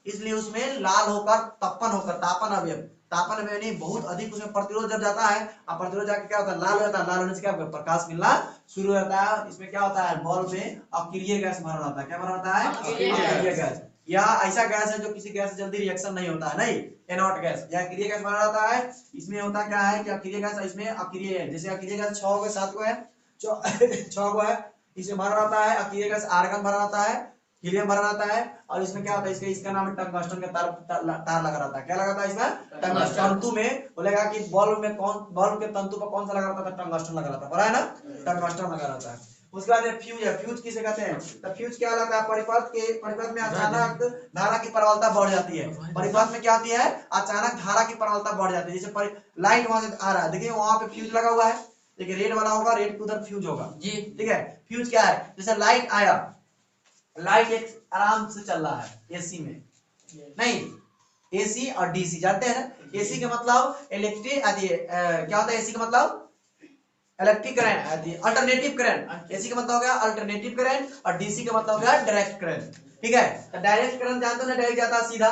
इसलिए उसमें लाल होकर तापन अवयव नहीं बहुत अधिक उसमें प्रतिरोध जब जाता है, और प्रतिरोध जाके क्या होता है? लाल होता है। लाल होने से क्या होता है? प्रकाश मिलना शुरू हो जाता है। इसमें क्या होता है? बल्ब में अक्रिय गैस भरा रहता है। क्या भरा रहता है? अक्रिय गैस। या ऐसा गैस है जो किसी गैस से जल्दी रिएक्शन नहीं होता है, नहीं एनॉट गैस या अक्रिय गैस भरा रहता है। इसमें होता क्या है कि अक्रिय गैस, इसमें अक्रिय है, जैसे अक्रिय गैस 6 को 7 को है, 6 को है, इसमें भरा रहता है अक्रिय गैस, आर्गन भरा रहता है, हीलियम भरा रहता है। और इसमें क्या होता है? इसका नाम है टंगस्टन का तार लगा रहता है। क्या लगा रहता है इसमें? टंगस्टन। तंतु में बोलेगा कि बल्ब के तंतु पर कौन सा लगा रहता है? टंगस्टन लगा रहता है, पता है ना, टंगस्टन लगा रहता है। उसके बाद फ्यूज है। फ्यूज किसे कहते हैं? तो फ्यूज क्या लगता है? परिपथ में अचानक धारा की प्रबलता बढ़ जाती है। परिपथ में क्या होती है? अचानक धारा की प्रबलता बढ़ जाती है। जैसे लाइट वहां से आ रहा है, देखिए वहां पे फ्यूज लगा हुआ है, देखिए रेड वाला होगा, रेड के उधर फ्यूज होगा जी, ठीक है। फ्यूज क्या है? जैसे लाइट आया, लाइट एक आराम से चल रहा है एसी में, नहीं एसी और डीसी जानते हैं ना। एसी का मतलब इलेक्ट्रिक क्या होता है? एसी का मतलब electric current, alternative current. AC का मतलब हो गया अल्टरनेटिव करंट और डीसी का मतलब हो गया डायरेक्ट करंट, ठीक है। तो डायरेक्ट करंट जानते हो ना, डायरेक्ट जाता है सीधा।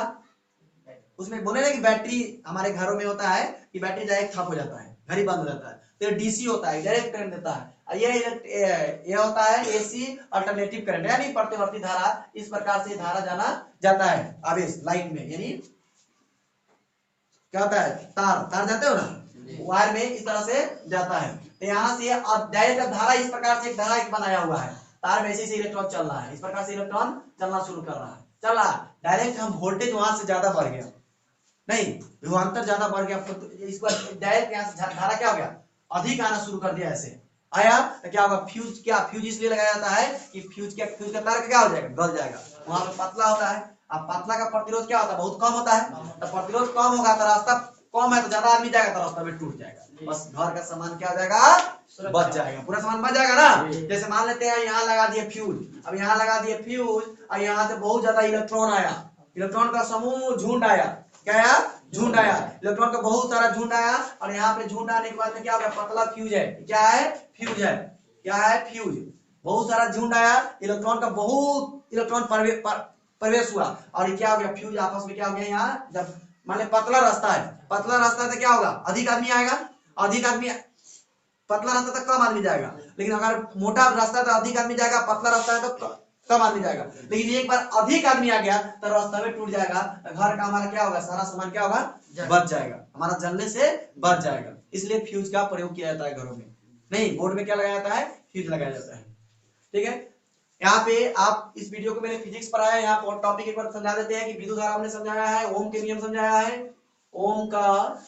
उसमें बोले ना कि बैटरी हमारे घरों में होता है कि बैटरी डायरेक्ट ठप हो जाता है, घर ही बंद हो जाता है, तो डीसी होता है, डायरेक्ट करंट देता है। ये होता है एसी अल्टरनेटिव करंट, यानी प्रतिवर्ती धारा। इस प्रकार से धारा जाना जाता है आवेश लाइट में, यानी क्या होता है? तार जानते हो ना, वायर में इस तरह से जाता है। तो यहाँ से डायरेक्ट धारा इस प्रकार से एक धारा बनाया हुआ है, तार में ऐसे इलेक्ट्रॉन चल रहा है, इस प्रकार से इलेक्ट्रॉन चलना शुरू कर रहा है, चल रहा है डायरेक्ट। हम वोल्टेज वहां से ज्यादा बढ़ गया, नहीं विभवांतर ज्यादा बढ़ गया, इस पर डायरेक्ट यहाँ से धारा क्या हो गया? अधिक आना शुरू कर दिया ऐसे, आया तो क्या होगा, फ्यूज, क्या फ्यूज इसलिए लगाया जाता है कि फ्यूज का तार क्या हो जाएगा, गल जाएगा, वहां पे पतला होता है। अब पतला का प्रतिरोध क्या होता है, बहुत कम होता है, तो प्रतिरोध कम होगा तो रास्ता कम है तो ज्यादा आदमी जाएगा तो रास्ता में टूट जाएगा, बस घर का सामान क्या हो जाएगा, बच जाएगा, पूरा सामान बच जाएगा ना। जैसे मान लेते हैं यहाँ लगा दिए फ्यूज, अब यहाँ लगा दिए फ्यूज और यहाँ से बहुत ज्यादा इलेक्ट्रॉन आया, इलेक्ट्रॉन का समूह झुंड आया, क्या आया, झुंड आया, इलेक्ट्रॉन का बहुत सारा झुंड आया और यहाँ पे झुंड आने के बाद में क्या हो गया, पतला फ्यूज है, क्या है, फ्यूज है, क्या है, फ्यूज, बहुत सारा झुंड आया, इलेक्ट्रॉन का बहुत इलेक्ट्रॉन प्रवेश हुआ और क्या हो गया, फ्यूज आपस में क्या हो गया, यहाँ जब मान लीजिए पतला रास्ता है, पतला रास्ता है तो क्या होगा, अधिक आदमी आएगा, अधिक आदमी, पतला रास्ता तक कम आदमी जाएगा, लेकिन अगर मोटा रास्ता है तो अधिक आदमी जाएगा, पतला रास्ता है तो कम आदमी जाएगा, लेकिन एक बार अधिक आदमी आ गया तो रास्ता में टूट जाएगा, घर का हमारा क्या होगा, सारा सामान क्या होगा, बच जाएगा, हमारा जलने से बच जाएगा, इसलिए फ्यूज का प्रयोग किया जाता है घरों में, नहीं बोर्ड में क्या लगाया जाता है, फ्यूज लगाया जाता है, ठीक है। यहाँ पे आप इस वीडियो को मैंने फिजिक्स पढ़ाया है, यहाँ पर टॉपिक एक बार समझा देते हैं कि विद्युत धारा हमने समझाया है, ओम के नियम समझाया है, ओम का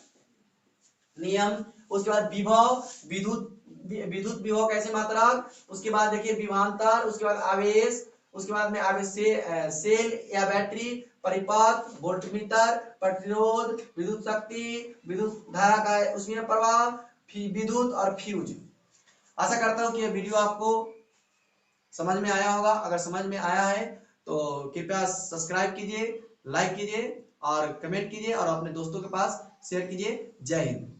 नियम, उसके बाद विभव, विद्युत विभव कैसे मात्रक, उसके बाद देखिए विभवांतर, उसके बाद आवेश, उसके बाद में आवेश से सेल या बैटरी, परिपथ, वोल्टमीटर, प्रतिरोध, विद्युत शक्ति, विद्युत धारा का उसमें प्रवाह, विद्युत और फ्यूज। आशा करता हूँ कि यह वीडियो आपको समझ में आया होगा, अगर समझ में आया है तो कृपया सब्सक्राइब कीजिए, लाइक कीजिए और कमेंट कीजिए और अपने दोस्तों के पास शेयर कीजिए। जय हिंद।